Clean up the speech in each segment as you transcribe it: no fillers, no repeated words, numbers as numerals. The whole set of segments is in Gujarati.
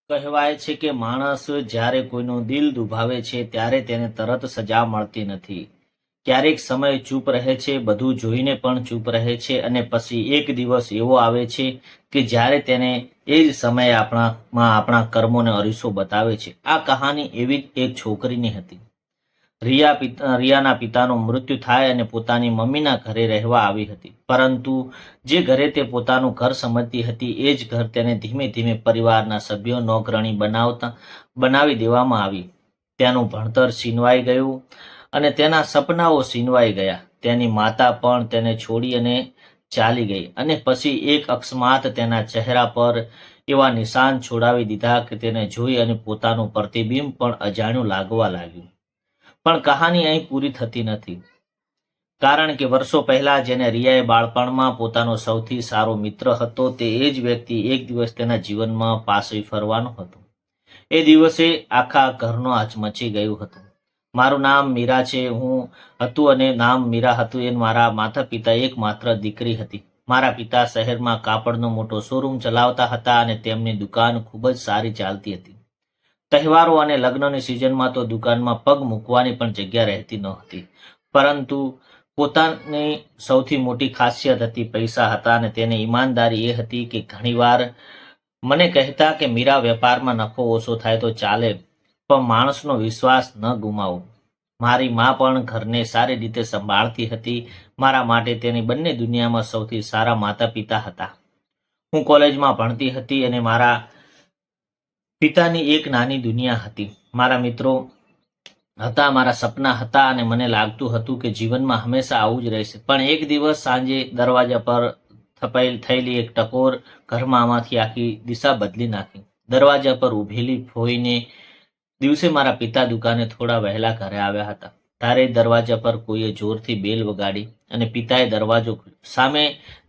કહેવાય છે કે માણસ જ્યારે કોઈનું દિલ દુભાવે છે ત્યારે તેને તરત સજા મળતી નથી. ક્યારેક સમય ચૂપ રહે છે, બધું જોઈને પણ ચૂપ રહે છે અને પછી એક દિવસ એવો આવે છે કે જ્યારે તેને એ જ સમયે આપણા કર્મોને અરીસો બતાવે છે. આ કહાની એવી જ એક છોકરીની હતી. રિયાના પિતાનું મૃત્યુ થાય અને પોતાની મમ્મીના ઘરે રહેવા આવી હતી. પરંતુ જે ઘરે તે પોતાનું ઘર સમજતી હતી એ જ ઘર તેને ધીમે ધીમે પરિવારના સભ્યો નોકરાણી બનાવી દેવામાં આવી. તેનું ભણતર છીનવાઈ ગયું અને તેના સપનાઓ છીનવાઈ ગયા. તેની માતા પણ તેને છોડી અને ચાલી ગઈ અને પછી એક અકસ્માત તેના ચહેરા પર એવા નિશાન છોડાવી દીધા કે તેને જોઈ અને પોતાનું પ્રતિબિંબ પણ અજાણ્યું લાગવા લાગ્યું. પણ કહાની અહીં પૂરી થતી નથી. કારણ કે વર્ષો પહેલા જેને રિયાએ બાળપણમાં પોતાનો સૌથી સારો મિત્ર હતો, તે એ જ વ્યક્તિ એક દિવસ તેના જીવનમાં પાછી ફરવાનો હતો. એ દિવસે આખા ઘરનો હચમચી ગયું હતું. મારું નામ મીરા છે. અને નામ મીરા હતું. એ મારા માતા પિતા એકમાત્ર દીકરી હતી. મારા પિતા શહેરમાં કાપડનો મોટો શોરૂમ ચલાવતા હતા અને તેમની દુકાન ખૂબ જ સારી ચાલતી હતી. તહેવારો અને લગ્નની સિઝનમાં તો દુકાનમાં પગ મૂકવાની પણ જગ્યા રહેતી નહોતી. પરંતુ પોતાની સૌથી મોટી ખાસિયત હતી પૈસા હતા અને તેની ઈમાનદારી એ હતી કે ઘણીવાર મને કહેતા કે મીરા, વેપારમાં નફો ઓછો થાય તો ચાલે, પણ માણસનો વિશ્વાસ ન ગુમાવો. મારી મા પણ ઘરને સારી રીતે સંભાળતી હતી. મારા માટે તેની બંને દુનિયામાં સૌથી સારા માતા પિતા હતા. હું કોલેજમાં ભણતી હતી અને મારા પિતાની એક નાની દુનિયા હતી. મારા મિત્રો હતા, મારા સપના હતા અને મને લાગતું હતું કે જીવનમાં હંમેશા આવું જ રહેશે. પણ એક દિવસ સાંજે દરવાજા પર થયેલી એક ટકોર ઘરમાંથી આખી દિશા બદલી નાખી. દરવાજા પર ઊભેલી ફોઈને દિવસે મારા પિતા દુકાને થોડા વહેલા ઘરે આવ્યા હતા. તારે દરવાજા પર કોઈએ જોરથી બેલ વગાડી અને પિતાએ દરવાજો ખોલ્યો. સામે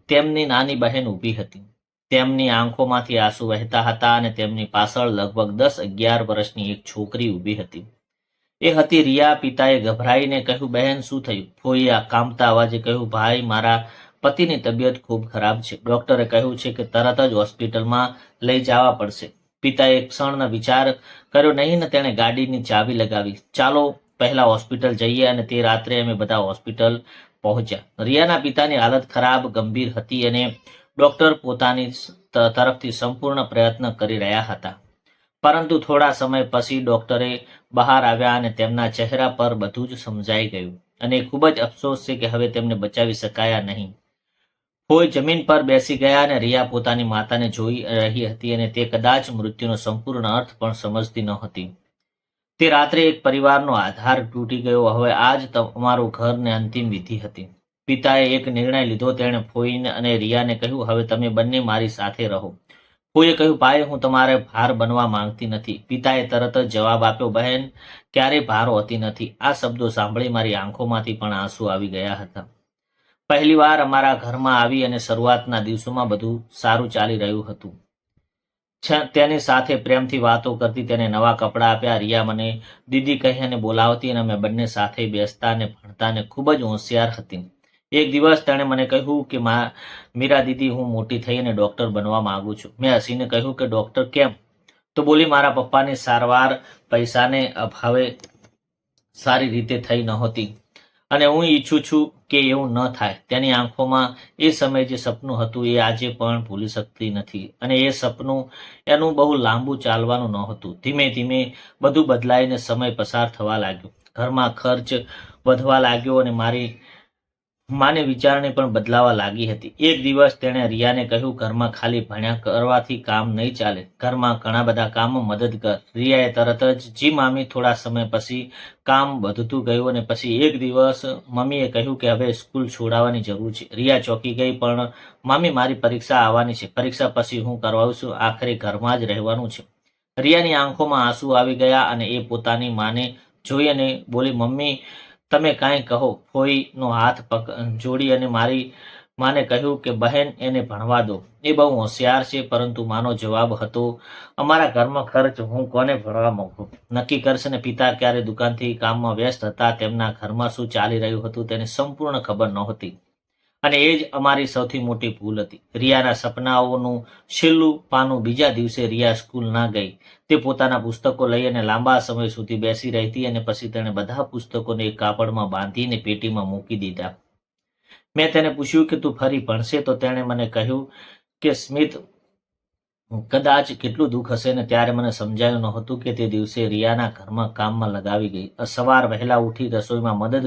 તેમની નાની બહેન ઊભી હતી. તેમની આંખોમાંથી આંસુ વહેતા હતા અને તેમની પાછળ લગભગ 10-11 વર્ષની એક છોકરી ઊભી હતી. એ હતી રિયા. પિતાએ ગભરાઈને કહ્યું, બહેન શું થયું? ફોઈએ કામતા અવાજે કહ્યું, ભાઈ, મારા પતિની તબિયત ખૂબ ખરાબ છે. ડોક્ટરે કહ્યું છે કે તરત જ હોસ્પિટલમાં લઈ જવા પડશે. પિતાએ એક ક્ષણ વિચાર કર્યો નહીં ને તેણે ગાડીની ચાવી લગાવી. ચાલો પહેલા હોસ્પિટલ જઈએ. અને તે રાત્રે અમે બધા હોસ્પિટલ પહોંચ્યા. રિયાના પિતાની હાલત ખરાબ, ગંભીર હતી અને ડોક્ટર પોતાની તરફથી સંપૂર્ણ પ્રયત્ન કરી રહ્યા હતા. પરંતુ થોડા સમય પછી ડોક્ટરે બહાર આવ્યા અને તેમના ચહેરા પર બધું જ સમજાઈ ગયું અને ખૂબ જ અફસોસ છે કે હવે તેમને બચાવી શકાયા નહીં. કોઈ જમીન પર બેસી ગયા અને રિયા પોતાની માતાને જોઈ રહી હતી અને તે કદાચ મૃત્યુનો સંપૂર્ણ અર્થ પણ સમજતી નહોતી. તે રાત્રે એક પરિવારનો આધાર તૂટી ગયો. હવે આજ તમારું ઘર ને અંતિમ વિધિ હતી. પિતાએ એક નિર્ણય લીધો. તેણે ફોઈ અને રિયાને કહ્યું, હવે તમે બંને મારી સાથે રહો. ફોઈએ કહ્યું, ભાઈ, હું તમારે ભાર બનવા માંગતી નથી. પિતાએ તરત જ જવાબ આપ્યો, બહેન ક્યારેય ભાર હોતી નથી. આ શબ્દો સાંભળી મારી આંખોમાંથી પણ આંસુ આવી ગયા હતા. પહેલી વાર અમારા ઘરમાં આવી અને શરૂઆતના દિવસોમાં બધું સારું ચાલી રહ્યું હતું. તેની સાથે પ્રેમથી વાતો કરતી, તેને નવા કપડાં આપ્યા. રિયા મને દીદી કહી અને બોલાવતી અને અમે બંને સાથે બેસતા અને ભણતા અને ખૂબ જ હોશિયાર હતી. એક દિવસ તેણે મને કહ્યું કે મીરા દીદી, હું મોટી થઈ અને ડૉક્ટર બનવા માંગુ છું. મેં હસીને કહ્યું કે ડૉક્ટર કેમ? તો બોલી, મારા પપ્પાની સારવાર પૈસાને અભાવે સારી રીતે થઈ નહોતી અને હું ઈચ્છું છું કે એવું ન થાય. તેની આંખોમાં એ સમયે જે સપનું હતું એ આજે પણ ભૂલી શકતી નથી. અને એ સપનું એનું બહુ લાંબુ ચાલવાનું નહોતું. ધીમે ધીમે બધું બદલાઈને સમય પસાર થવા લાગ્યો. ઘરમાં ખર્ચ વધવા લાગ્યો અને મારી માને વિચારણી પણ બદલાવા લાગી હતી. એક દિવસ તેણે રિયાને કહ્યું, ઘરમાં ખાલી ભણ્યા કરવાથી કામ નહીં ચાલે. ઘરમાં ઘણા બધા કામો મદદ કર. રિયાએ તરત જ જી મામી. થોડા સમય પછી કામ વધતું ગયું અને પછી એક દિવસ મમ્મીએ કહ્યું કે હવે સ્કૂલ છોડાવવાની જરૂર છે. રિયા ચોંકી ગઈ, પણ મામી, મારી પરીક્ષા આવવાની છે. પરીક્ષા પછી હું કરાવશું? આખરે ઘરમાં જ રહેવાનું છે. રિયાની આંખોમાં આંસુ આવી ગયા અને એ પોતાની માને જોઈ અને બોલી, મમ્મી, તમે કાંઈ કહો. ફોઈનો હાથ જોડી અને મારી માને કહ્યું કે બહેન, એને ભણવા દો. એ બહુ હોશિયાર છે. પરંતુ માનો જવાબ હતો, અમારા ઘરમાં ખર્ચ હું કોને ભણવા મોકલું? નક્કી કરશે ને. પિતા ક્યારે દુકાનથી કામમાં વ્યસ્ત હતા. તેમના ઘરમાં શું ચાલી રહ્યું હતું તેની સંપૂર્ણ ખબર નહોતી. અને એ જ અમારી સૌથી મોટી ભૂલ હતી. રિયાના સપનાઓનું છેલ્લું પાનું બીજા દિવસે રિયા સ્કૂલ ના ગઈ. તે પોતાના પુસ્તકો લઈ અને લાંબા સમય સુધી બેસી રહેતી અને પછી તેણે બધા પુસ્તકોને એક કાપડમાં બાંધીને પેટીમાં મૂકી દીધા. મેં તેને પૂછ્યું કે તું ફરી ભણશે? તો તેણે મને કહ્યું કે સ્મિત, કદાચ કેટલું દુઃખ હશે ને ત્યારે મને સમજાયું નહોતું કે તે દિવસે રિયાના ઘરમાં કામમાં લગાવી ગઈ. સવાર વહેલા ઉઠી રસોઈમાં મદદ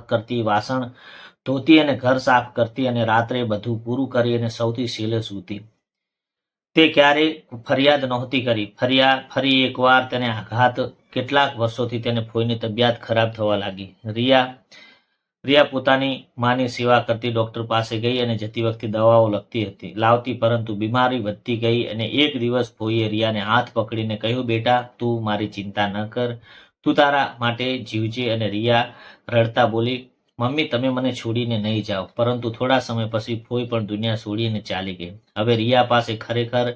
કરતી, વાસણ ધોતી અને ઘર સાફ કરતી અને રાત્રે બધું પૂરું કરી અને સૌથી છેલ્લે સૂતી. તે ક્યારેય ફરિયાદ નહોતી કરી. ફરી એકવાર તેને આઘાત. કેટલાક વર્ષોથી તેને ફોઈની તબિયત ખરાબ થવા લાગી. રિયા પોતાની માની સેવા કરતી, ડોક્ટર પાસે ગઈ અને જતી વખતે દવાઓ લાવતી, પરંતુ બીમારી વધતી ગઈ અને એક દિવસ ફોઈએ રિયાને હાથ પકડીને કહ્યું, બેટા, તું મારી ચિંતા ન કર, તું તારા માટે જીવજે. અને રિયા રડતા બોલી, મમ્મી, તમે મને છોડીને નહીં જાઓ. પરંતુ થોડા સમય પછી ફોઈ પણ દુનિયા છોડીને ચાલી ગઈ. હવે રિયા પાસે ખરેખર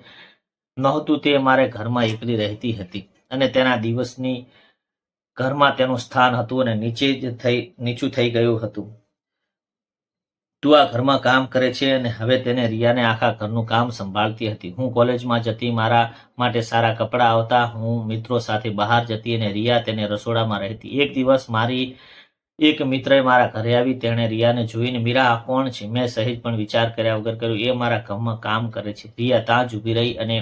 નહોતું. તે મારે ઘરમાં એકલી રહેતી હતી અને તેના દિવસની ઘરમાં તેનું સ્થાન હતું અને નીચું થઈ ગયું હતું. તું આ ઘરમાં કામ કરે છે અને હવે તેને રિયાને આખા ઘરનું કામ સંભાળતી હતી. હું કોલેજમાં જતી, મારા માટે સારા કપડાં આવતા, હું મિત્રો સાથે બહાર જતી અને રિયા તેને રસોડામાં રહેતી. એક દિવસ મારી એક મિત્રએ મારા ઘરે આવી. તેણે રિયાને જોઈને, મીરા, આ કોણ છે? મેં સહેજ પણ વિચાર કર્યા વગર કહ્યું, એ મારા ઘરમાં કામ કરે છે. રિયા ત્યાં જ ઊભી રહી અને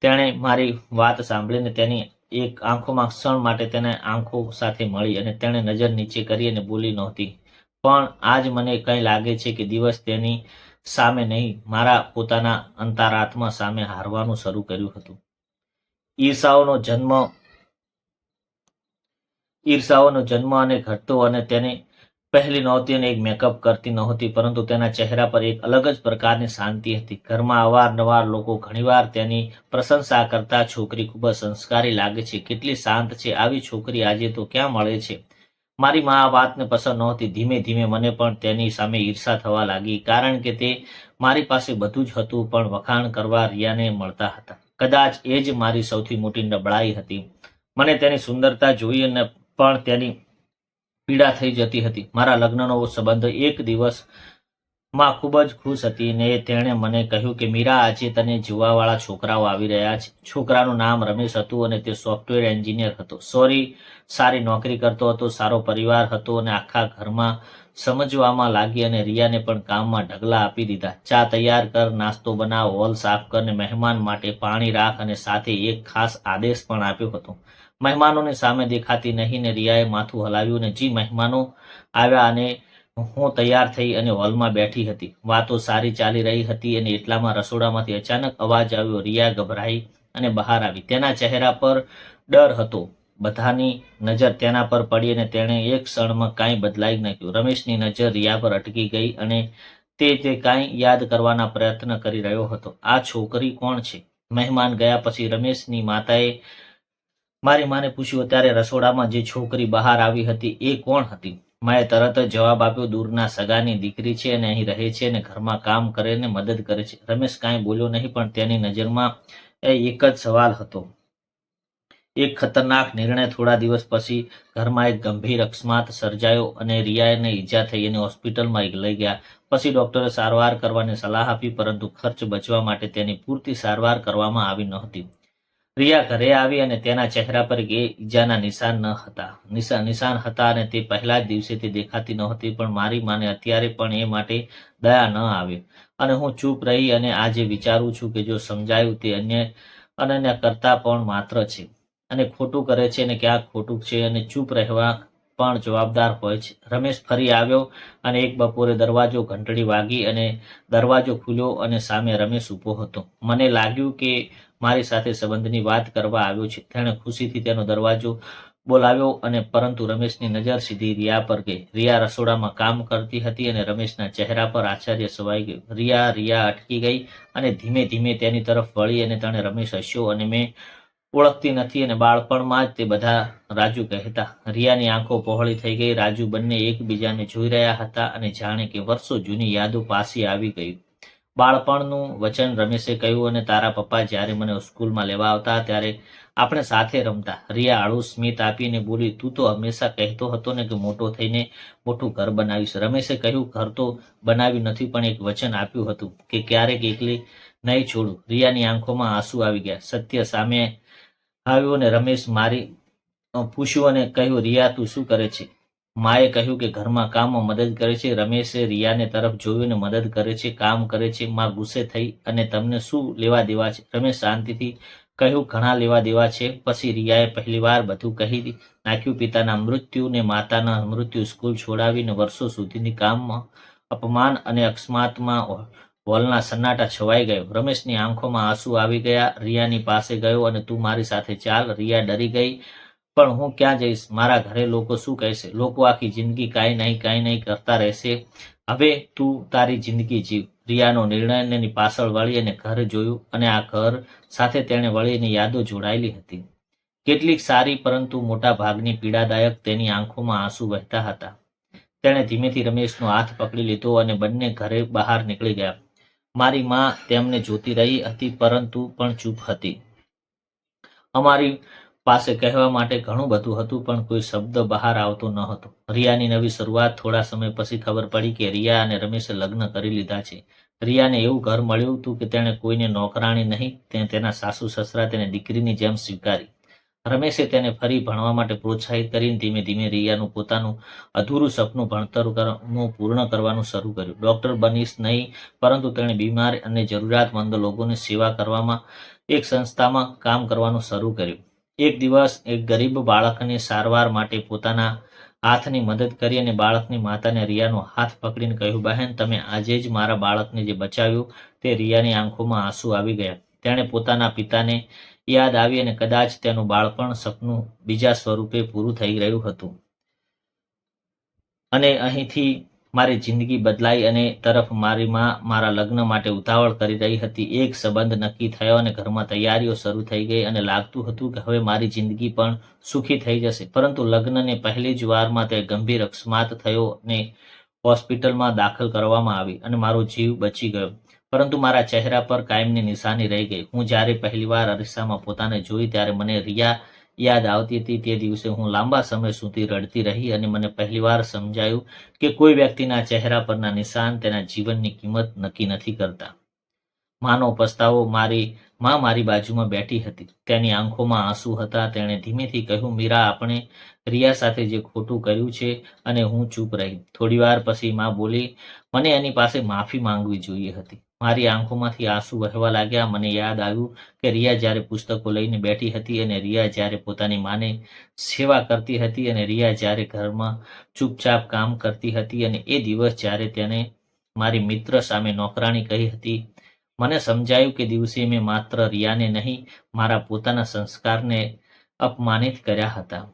તેણે મારી વાત સાંભળીને તેની એક આંખોમાં ક્ષણ માટે તેને આંખો સાથે મળી અને તેણે નજર નીચે કરી અને બોલી નહોતી, પણ આજ મને કંઈ લાગે છે કે દિવસ તેની સામે નહીં, મારા પોતાના અંતરાત્મા સામે હારવાનું શરૂ કર્યું હતું. ઈર્ષાઓનો જન્મ અને ઘટતો અને તેની પહેલી નહોતી અને એક મેકઅપ કરતી નહોતી, પરંતુ તેના ચહેરા પર એક અલગ જ પ્રકારની શાંતિ હતી. ઘરમાં અવારનવાર લોકો ઘણીવાર તેની પ્રશંસા કરતા, છોકરી ખૂબ જ સંસ્કારી લાગે છે, કેટલી શાંત છે, આવી છોકરી આજે તો ક્યાં મળે છે. મારી મા આ વાતને પસંદ નહોતી. ધીમે ધીમે મને પણ તેની સામે ઈર્ષા થવા લાગી, કારણ કે તે મારી પાસે બધું જ હતું, પણ વખાણ કરવા રિયાને મળતા હતા. કદાચ એ જ મારી સૌથી મોટી નબળાઈ હતી. મને તેની સુંદરતા જોઈને પણ તેની પીડા થઈ જતી હતી. મારા લગ્નનો સંબંધ એક દિવસમાં ખૂબ જ ખુશ હતી ને તેણે મને કહ્યું કે મીરા, આજે તને જોવાવાળા છોકરાઓ આવી રહ્યા છે. છોકરાનું નામ રમેશ હતું અને તે સોફ્ટવેર એન્જિનિયર હતો. સારી નોકરી કરતો હતો, સારો પરિવાર હતો અને આખા ઘરમાં સમજવામાં લાગી અને રિયાને પણ કામમાં ઢગલા આપી દીધા. ચા તૈયાર કર, નાસ્તો બનાવ, હોલ સાફ કર અને મહેમાન માટે પાણી રાખ, અને સાથે એક ખાસ આદેશ પણ આપ્યો હતો, મહેમાનોની સામે દેખાતી નહીં. ને રિયાએ માથું હલાવ્યું અને જી, મહેમાનો આવ્યા અને હું તૈયાર થઈ અને હોલમાં બેઠી હતી. વાતો સારી ચાલી રહી હતી અને એટલામાં રસોડામાંથી અચાનક અવાજ આવ્યો. રિયા ગભરાઈ અને બહાર આવી. તેના ચહેરા પર ડર હતો. બધાની નજર તેના પર પડી અને તેણે એક ક્ષણમાં કાંઈ બદલાઈ નાખ્યું. રમેશની નજર રિયા પર અટકી ગઈ અને તે કાંઈ યાદ કરવાના પ્રયત્ન કરી રહ્યો હતો. આ છોકરી કોણ છે? મહેમાન ગયા પછી રમેશની માતાએ મારી માને પૂછ્યું. ત્યારે રસોડામાં જે છોકરી બહાર આવી હતી એ કોણ હતી? માએ તરત જ જવાબ આપ્યો, દૂરના સગાની દીકરી છે અને અહીં રહે છે અને ઘરમાં કામ કરે ને મદદ કરે છે. રમેશ કાંઈ બોલ્યો નહીં, પણ તેની નજરમાં એક જ સવાલ હતો, એક ખતરનાક નિર્ણય. થોડા દિવસ પછી ઘરમાં એક ગંભીર અકસ્માત સર્જાયો અને રિયાને ઈજા થઈ અને હોસ્પિટલમાં લઈ ગયા. પછી ડોક્ટરે સારવાર કરવાની સલાહ આપી, પરંતુ ખર્ચ બચવા માટે તેની પૂરતી સારવાર કરવામાં આવી નહોતી. રિયા ઘરે આવી અને તેના ચહેરા પર એ ઈજાના નિશાન હતા અને તે પહેલા જ દિવસે તે દેખાતી નહોતી. પણ મારી માને અત્યારે પણ એ માટે દયા ન આવે અને હું ચૂપ રહી અને આજે વિચારું છું કે જો સમજાયું તે અનન્ય કરતા પણ માત્ર છે અને ખોટું કરે છે અને ક્યાંક ખોટું છે અને ચૂપ રહેવા પણ જવાબદાર હોય છે. રમેશ ફરી આવ્યો અને એક બપોરે દરવાજો ઘંટડી વાગી અને દરવાજો ખુલ્યો અને સામે રમેશ ઊભો હતો. મને લાગ્યું કે મારી સાથે સંબંધની વાત કરવા આવ્યો છે. તેણે ખુશીથી તેનો દરવાજો બોલાવ્યો અને પરંતુ રમેશની નજર સીધી રિયા પર ગઈ. રિયા રસોડામાં કામ કરતી હતી અને રમેશના ચહેરા પર આશ્ચર્ય છવાઈ ગયું. રિયા અટકી ગઈ અને ધીમે ધીમે તેની તરફ વળી અને તેણે રમેશ હસ્યો અને મેં ઓળખતી નથી અને બાળપણમાં જ તે બધા રાજુ કહેતા. રિયાની આંખો પહોળી થઈ ગઈ. રાજુ બંને એકબીજાને જોઈ રહ્યા હતા અને જાણે કે વર્ષો જૂની યાદો પાછી આવી ગઈ. બાળપણનું વચન રમેશે કહ્યું, અને તારા પપ્પા જ્યારે મને સ્કૂલમાં લેવા આવતા ત્યારે આપણે સાથે રમતા. રિયા આળું સ્મિત આપીને બોલી, તું તો હંમેશા કહેતો હતો ને કે મોટો થઈને મોટું ઘર બનાવીશ. રમેશે કહ્યું, ઘર તો બનાવ્યું નથી, પણ એક વચન આપ્યું હતું કે ક્યારેક એકલી નહીં છોડું. રિયાની આંખોમાં આંસુ આવી ગયા. સત્ય સામે આવ્યું અને રમેશ મારી પૂછ્યું અને કહ્યું, રિયા તું શું કરે છે? માએ કહ્યું કે ઘરમાં કામમાં મદદ કરે છે. રમેશે રિયાને તરફ જોયું અને મદદ કરે છે, કામ કરે છે. માં ગુસ્સે થઈ અને તમને શું લેવા દેવા છે? રમેશ શાંતિથી કહ્યું, ઘણા લેવા દેવા છે. પછી રિયાએ પહેલીવાર બધું કહી નાખ્યું. પિતાના મૃત્યુ ને માતાના મૃત્યુ, સ્કૂલ છોડાવીને વર્ષો સુધીની કામમાં અપમાન અને અકસ્માતમાં હોલના સન્નાટા છવાઈ ગયો. રમેશની આંખોમાં આંસુ આવી ગયા. રિયાની પાસે ગયો અને તું મારી સાથે ચાલ. રિયા ડરી ગઈ, પણ હું ક્યાં જઈશ? મારા ઘરે લોકો શું કહેશે? લોકો આખી જિંદગી કાંઈ નહીં કરતા રહેશે. હવે તું તારી જિંદગી જીવ. રિયાનો નિર્ણયની પાછળ વળી અને ઘર જોયું, અને આ ઘર સાથે તેણે વળીને યાદો જોડાયેલી હતી. કેટલીક સારી પરંતુ મોટા ભાગની પીડાદાયક. તેની આંખોમાં આંસુ વહેતા હતા. તેણે ધીમેથી રમેશનો હાથ પકડી લીધો અને બંને ઘરે બહાર નીકળી ગયા. મારી માં તેમને જોતી રહી હતી, પરંતુ પણ ચૂપ હતી. અમારી પાસે કહેવા માટે ઘણું બધું હતું, પણ કોઈ શબ્દ બહાર આવતો ન હતો. રિયાની નવી શરૂઆત. થોડા સમય પછી ખબર પડી કે રિયા અને રમેશે લગ્ન કરી લીધા છે. રિયાને એવું ઘર મળ્યું હતું કે તેણે કોઈને નોકરાણી નહીં, તેના સાસુ સસરા તેને દીકરીની જેમ સ્વીકારી. રમેશે તેને ફરી ભણવા માટે પ્રોત્સાહિત કરીને ધીમે ધીમે રિયાનું પોતાનું અધૂરું સપનું ભણતરનું પૂર્ણ કરવાનું શરૂ કર્યું. ડૉક્ટર બનીશ નહીં, પરંતુ તેણે બીમાર અને જરૂરિયાતમંદ લોકોની સેવા કરવામાં એક સંસ્થામાં કામ કરવાનું શરૂ કર્યું. એક દિવસ એક ગરીબ બાળકને સારવાર માટે પોતાના હાથની મદદ કરી અને બાળકની માતાને રિયાનો હાથ પકડીને કહ્યું, બહેન તમે આજે જ મારા બાળકને જે બચાવ્યું. તે રિયાની આંખોમાં આંસુ આવી ગયા. તેણે પોતાના પિતાને યાદ આવી અને કદાચ તેનું બાળપણ સપનું બીજા સ્વરૂપે પૂરું થઈ રહ્યું હતું. અને અહીંથી મારી જિંદગી બદલાઈ અને તરફ મારી માં મારા લગ્ન માટે ઉતાવળ કરી રહી હતી. એક સંબંધ નક્કી થયો અને ઘરમાં તૈયારીઓ શરૂ થઈ ગઈ અને લાગતું હતું કે હવે મારી જિંદગી પણ સુખી થઈ જશે. પરંતુ લગ્નને પહેલી જ વારમાં તે ગંભીર અકસ્માત થયો અને હોસ્પિટલમાં દાખલ કરવામાં આવી અને મારો જીવ બચી ગયો. પરંતુ મારા ચહેરા પર કાયમની નિશાની રહી ગઈ. હું જ્યારે પહેલીવાર અરીસામાં પોતાને જોઈ ત્યારે મને રિયા યાદ આવતી હતી. તે દિવસે હું લાંબા સમય સુધી રડતી રહી અને મને પહેલીવાર સમજાયું કે કોઈ વ્યક્તિના ચહેરા પરના નિશાન તેના જીવનની કિંમત નક્કી નથી કરતા. માનો પસ્તાવો. માં મારી બાજુમાં બેઠી હતી. તેની આંખોમાં આંસુ હતા. તેણે ધીમેથી કહ્યું, મીરા, આપણે રિયા સાથે જે ખોટું કર્યું છે. અને હું ચૂપ રહી. થોડીવાર પછી માં બોલી, મને એની પાસે માફી માંગવી જોઈએ હતી. મારી આંખોમાંથી આંસુ વહેવા લાગ્યા. મને યાદ આવ્યું કે રિયા જ્યારે પુસ્તકો લઈને બેઠી હતી, અને રિયા જ્યારે પોતાની માને સેવા કરતી હતી, અને રિયા જ્યારે ઘરમાં ચૂપચાપ કામ કરતી હતી, અને એ દિવસ જ્યારે તેને મારી મિત્ર સામે નોકરાણી કહી હતી. મને સમજાયું કે દિવસે મેં માત્ર રિયાને નહીં, મારા પોતાના સંસ્કારને અપમાનિત કર્યા હતા.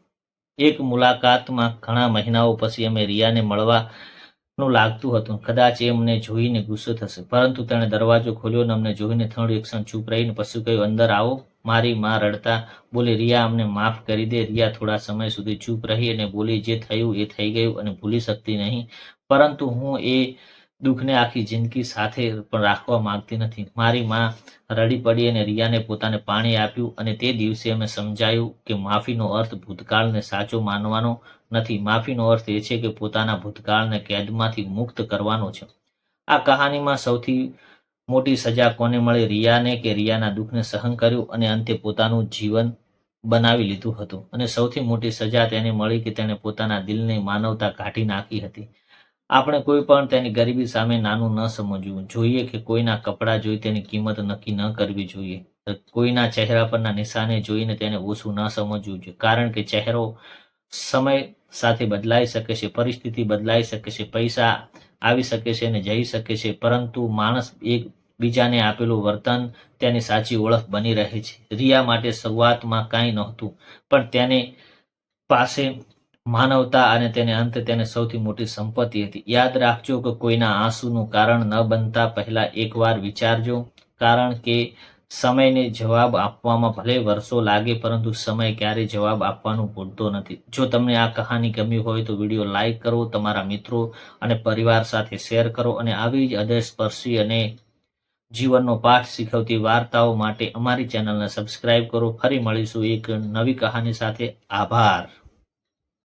એક મુલાકાતમાં ઘણા મહિનાઓ પછી અમે રિયાને મળવાનું લાગતું હતું. કદાચ એ અમને જોઈને ગુસ્સો થશે, પરંતુ તેણે દરવાજો ખોલ્યો અને અમને જોઈને થોડી ક્ષણ ચૂપ રહીને પછી કહ્યું, અંદર આવો. મારી માં રડતા બોલી, રિયા, અમને માફ કરી દે. રિયા થોડા સમય સુધી ચૂપ રહી અને બોલી, જે થયું એ થઈ ગયું અને ભૂલી શકતી નહીં, પરંતુ હું એ દુઃખને આખી જિંદગી સાથે પણ રાખવા માંગતી નથી. મારી માં રડી પડી અને રિયાને પોતાને પાણી આપ્યું, અને તે દિવસે અમે સમજાયું કે માફીનો અર્થ ભૂતકાળને સાચો માનવાનો નથી. માફીનો અર્થ એ છે કે પોતાના ભૂતકાળને કેદમાંથી મુક્ત કરવાનો છે. આ કહાનીમાં સૌથી મોટી સજા કોને મળી? રિયાને, કે રિયાના દુઃખને સહન કર્યું અને અંતે પોતાનું જીવન બનાવી લીધું હતું? અને સૌથી મોટી સજા તેને મળી કે તેણે પોતાના દિલની માનવતા કાઢી નાખી હતી. આપણે કોઈ પણ તેની ગરીબી સામે નાનું ન સમજવું જોઈએ, કે કોઈના કપડાં જોઈ તેની કિંમત નક્કી ન કરવી જોઈએ. કોઈના ચહેરા પરના નિશાને જોઈને તેને ઓછું ન સમજવું જોઈએ, કારણ કે ચહેરો સમય સાથે બદલાઈ શકે છે, પરિસ્થિતિ બદલાઈ શકે છે, પૈસા આવી શકે છે અને જઈ શકે છે, પરંતુ માણસ એકબીજાને આપેલું વર્તન તેની સાચી ઓળખ બની રહે છે. રિયા માટે શરૂઆતમાં કાંઈ નહોતું, પણ તેને પાસે માનવતા અને તેને અંતે તેને સૌથી મોટી સંપત્તિ હતી. યાદ રાખજો કે કોઈના આંસુનું કારણ ન બનતા પહેલા એકવાર વિચારજો, કારણ કે સમયને જવાબ આપવામાં ભલે વર્ષો લાગે, પરંતુ સમય ક્યારેય જવાબ આપવાનું ભૂલતો નથી. જો તમને આ કહાની ગમી હોય તો વિડીયો લાઈક કરો, તમારા મિત્રો અને પરિવાર સાથે શેર કરો, અને આવી જ હૃદયસ્પર્શી અને જીવનનો પાઠ શીખવતી વાર્તાઓ માટે અમારી ચેનલને સબસ્ક્રાઇબ કરો. ફરી મળીશું એક નવી કહાની સાથે. આભાર.